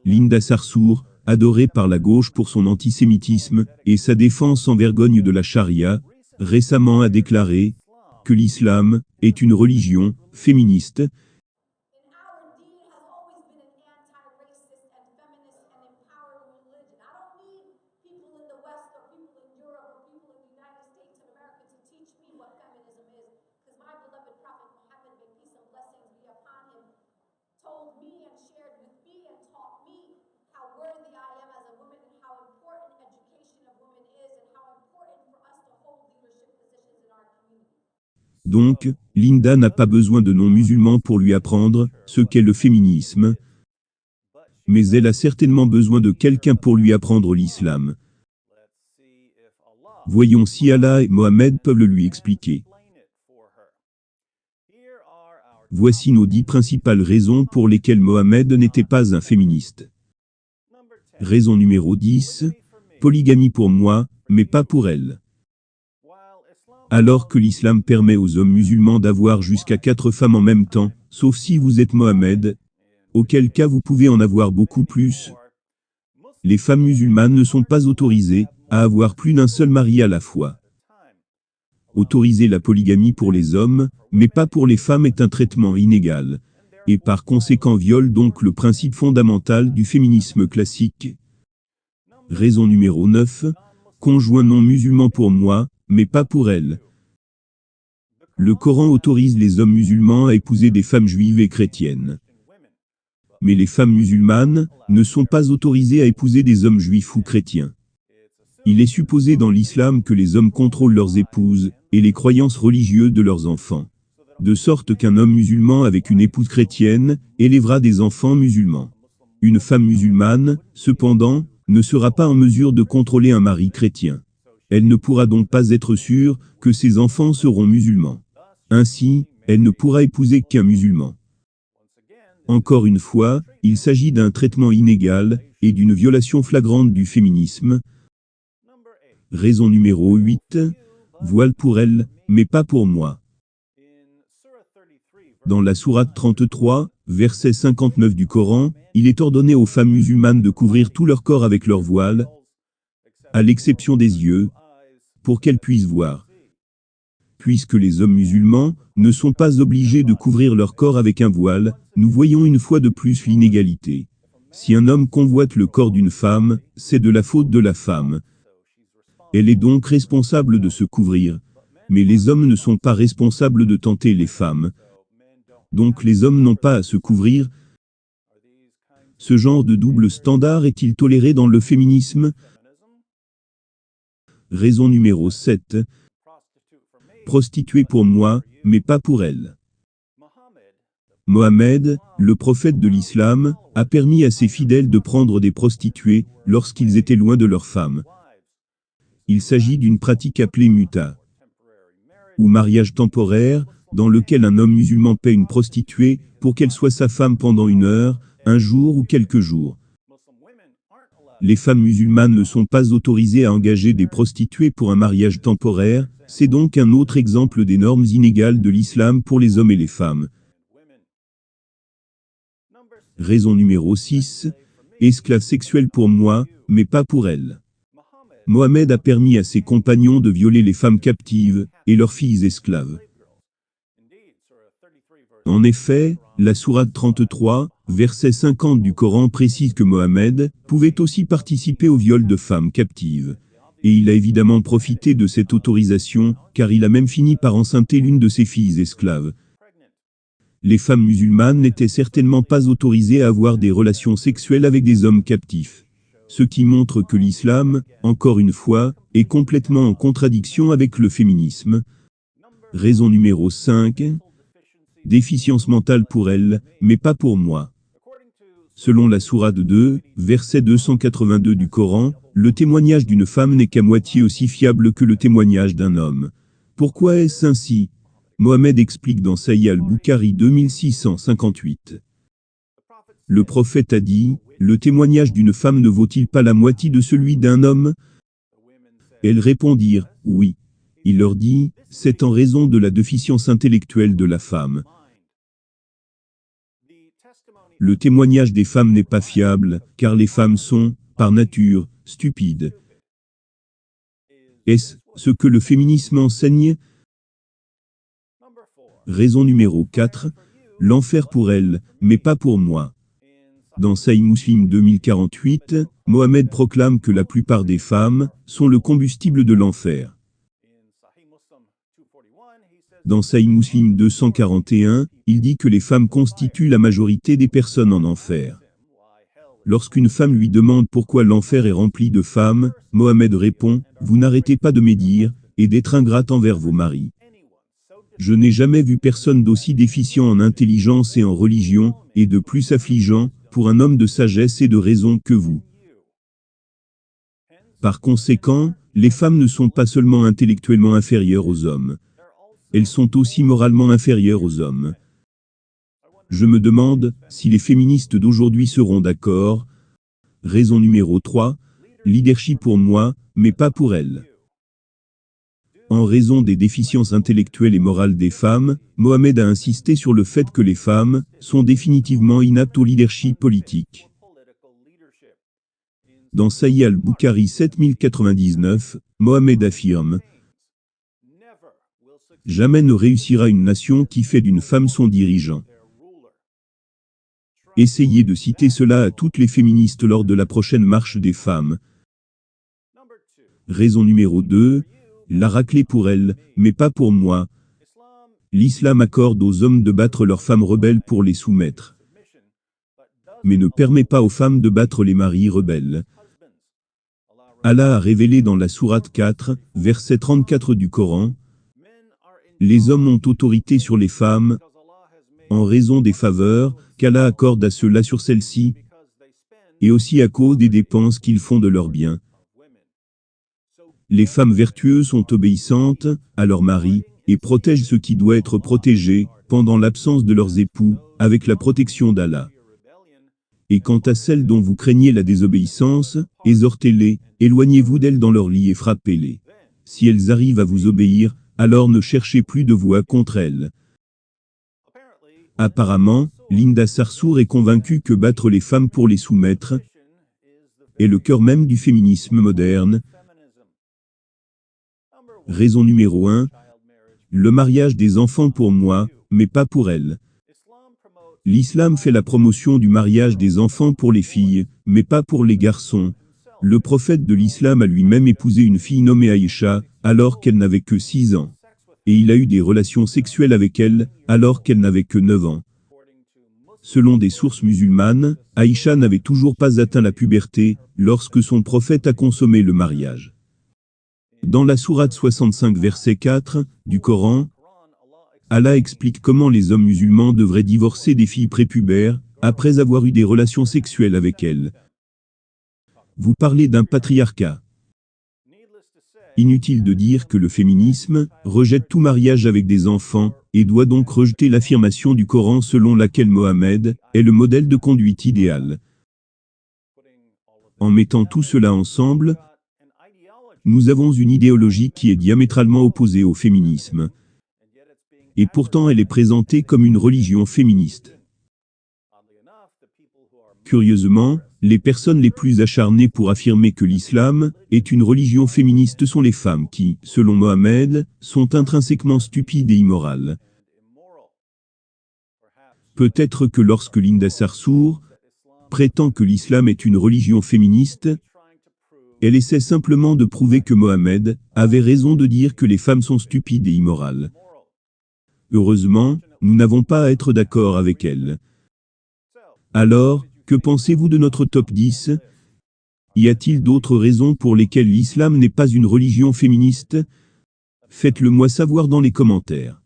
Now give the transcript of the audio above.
Linda Sarsour, adorée par la gauche pour son antisémitisme et sa défense sans vergogne de la charia, récemment a déclaré que l'islam est une religion féministe. Donc, Linda n'a pas besoin de non-musulmans pour lui apprendre ce qu'est le féminisme, mais elle a certainement besoin de quelqu'un pour lui apprendre l'islam. Voyons si Allah et Mohammed peuvent le lui expliquer. Voici nos 10 principales raisons pour lesquelles Mohammed n'était pas un féministe. Raison numéro 10. Polygamie pour moi, mais pas pour elle. Alors que l'islam permet aux hommes musulmans d'avoir jusqu'à 4 femmes en même temps, sauf si vous êtes Mohammed, auquel cas vous pouvez en avoir beaucoup plus. Les femmes musulmanes ne sont pas autorisées à avoir plus d'un seul mari à la fois. Autoriser la polygamie pour les hommes, mais pas pour les femmes est un traitement inégal, et par conséquent viole donc le principe fondamental du féminisme classique. Raison numéro 9. Conjoint non musulman pour moi, mais pas pour elle. Le Coran autorise les hommes musulmans à épouser des femmes juives et chrétiennes. Mais les femmes musulmanes ne sont pas autorisées à épouser des hommes juifs ou chrétiens. Il est supposé dans l'islam que les hommes contrôlent leurs épouses et les croyances religieuses de leurs enfants, de sorte qu'un homme musulman avec une épouse chrétienne élèvera des enfants musulmans. Une femme musulmane, cependant, ne sera pas en mesure de contrôler un mari chrétien. Elle ne pourra donc pas être sûre que ses enfants seront musulmans. Ainsi, elle ne pourra épouser qu'un musulman. Encore une fois, il s'agit d'un traitement inégal et d'une violation flagrante du féminisme. Raison numéro 8. Voile pour elle, mais pas pour moi. Dans la sourate 33, verset 59 du Coran, il est ordonné aux femmes musulmanes de couvrir tout leur corps avec leur voile, à l'exception des yeux, pour qu'elles puissent voir. Puisque les hommes musulmans ne sont pas obligés de couvrir leur corps avec un voile, nous voyons une fois de plus l'inégalité. Si un homme convoite le corps d'une femme, c'est de la faute de la femme. Elle est donc responsable de se couvrir. Mais les hommes ne sont pas responsables de tenter les femmes. Donc les hommes n'ont pas à se couvrir. Ce genre de double standard est-il toléré dans le féminisme? Raison numéro 7. Prostituée pour moi, mais pas pour elle. Mohammed, le prophète de l'islam, a permis à ses fidèles de prendre des prostituées lorsqu'ils étaient loin de leurs femmes. Il s'agit d'une pratique appelée muta, ou mariage temporaire, dans lequel un homme musulman paie une prostituée pour qu'elle soit sa femme pendant 1 heure, un jour ou quelques jours. Les femmes musulmanes ne sont pas autorisées à engager des prostituées pour un mariage temporaire, c'est donc un autre exemple des normes inégales de l'islam pour les hommes et les femmes. Raison numéro 6. Esclave sexuelle pour moi, mais pas pour elle. Mohammed a permis à ses compagnons de violer les femmes captives et leurs filles esclaves. En effet, la sourate 33, verset 50 du Coran précise que Mohammed pouvait aussi participer au viol de femmes captives. Et il a évidemment profité de cette autorisation, car il a même fini par enceinter l'une de ses filles esclaves. Les femmes musulmanes n'étaient certainement pas autorisées à avoir des relations sexuelles avec des hommes captifs. Ce qui montre que l'islam, encore une fois, est complètement en contradiction avec le féminisme. Raison numéro 5. Déficience mentale pour elle, mais pas pour moi. Selon la sourate 2, verset 282 du Coran, le témoignage d'une femme n'est qu'à moitié aussi fiable que le témoignage d'un homme. Pourquoi est-ce ainsi? Mohammed explique dans Sahih al-Bukhari 2658. Le prophète a dit, le témoignage d'une femme ne vaut-il pas la moitié de celui d'un homme? Elles répondirent, oui. Il leur dit, c'est en raison de la déficience intellectuelle de la femme. Le témoignage des femmes n'est pas fiable, car les femmes sont, par nature, stupides. Est-ce ce que le féminisme enseigne? Raison numéro 4. L'enfer pour elle, mais pas pour moi. Dans Sahih Muslim 2048, Mohammed proclame que la plupart des femmes sont le combustible de l'enfer. Dans Sahih Muslim 241, il dit que les femmes constituent la majorité des personnes en enfer. Lorsqu'une femme lui demande pourquoi l'enfer est rempli de femmes, Mohammed répond « Vous n'arrêtez pas de médire et d'être ingrate envers vos maris. Je n'ai jamais vu personne d'aussi déficient en intelligence et en religion, et de plus affligeant, pour un homme de sagesse et de raison que vous. » Par conséquent, les femmes ne sont pas seulement intellectuellement inférieures aux hommes. Elles sont aussi moralement inférieures aux hommes. Je me demande si les féministes d'aujourd'hui seront d'accord. Raison numéro 3. Leadership pour moi, mais pas pour elles. En raison des déficiences intellectuelles et morales des femmes, Mohammed a insisté sur le fait que les femmes sont définitivement inaptes au leadership politique. Dans Sahih al-Bukhari 7099, Mohammed affirme « Jamais ne réussira une nation qui fait d'une femme son dirigeant. » Essayez de citer cela à toutes les féministes lors de la prochaine marche des femmes. Raison numéro 2. La raclée pour elles, mais pas pour moi. L'islam accorde aux hommes de battre leurs femmes rebelles pour les soumettre, mais ne permet pas aux femmes de battre les maris rebelles. Allah a révélé dans la sourate 4, verset 34 du Coran, « Les hommes ont autorité sur les femmes, en raison des faveurs qu'Allah accorde à ceux-là sur celles-ci, et aussi à cause des dépenses qu'ils font de leurs biens. Les femmes vertueuses sont obéissantes à leurs maris, et protègent ce qui doit être protégé, pendant l'absence de leurs époux, avec la protection d'Allah. Et quant à celles dont vous craignez la désobéissance, exhortez-les, éloignez-vous d'elles dans leur lit et frappez-les. Si elles arrivent à vous obéir, alors ne cherchez plus de voix contre elles. » Apparemment, Linda Sarsour est convaincue que battre les femmes pour les soumettre est le cœur même du féminisme moderne. Raison numéro 1. Le mariage des enfants pour moi, mais pas pour elles. L'islam fait la promotion du mariage des enfants pour les filles, mais pas pour les garçons. Le prophète de l'islam a lui-même épousé une fille nommée Aïcha, alors qu'elle n'avait que 6 ans. Et il a eu des relations sexuelles avec elle, alors qu'elle n'avait que 9 ans. Selon des sources musulmanes, Aïcha n'avait toujours pas atteint la puberté, lorsque son prophète a consommé le mariage. Dans la sourate 65 verset 4, du Coran, Allah explique comment les hommes musulmans devraient divorcer des filles prépubères, après avoir eu des relations sexuelles avec elles. Vous parlez d'un patriarcat. Inutile de dire que le féminisme rejette tout mariage avec des enfants, et doit donc rejeter l'affirmation du Coran selon laquelle Mohammed est le modèle de conduite idéal. En mettant tout cela ensemble, nous avons une idéologie qui est diamétralement opposée au féminisme. Et pourtant elle est présentée comme une religion féministe. Curieusement, les personnes les plus acharnées pour affirmer que l'islam est une religion féministe sont les femmes qui, selon Mohammed, sont intrinsèquement stupides et immorales. Peut-être que lorsque Linda Sarsour prétend que l'islam est une religion féministe, elle essaie simplement de prouver que Mohammed avait raison de dire que les femmes sont stupides et immorales. Heureusement, nous n'avons pas à être d'accord avec elle. Alors, que pensez-vous de notre top 10? Y a-t-il d'autres raisons pour lesquelles l'islam n'est pas une religion féministe? Faites-le moi savoir dans les commentaires.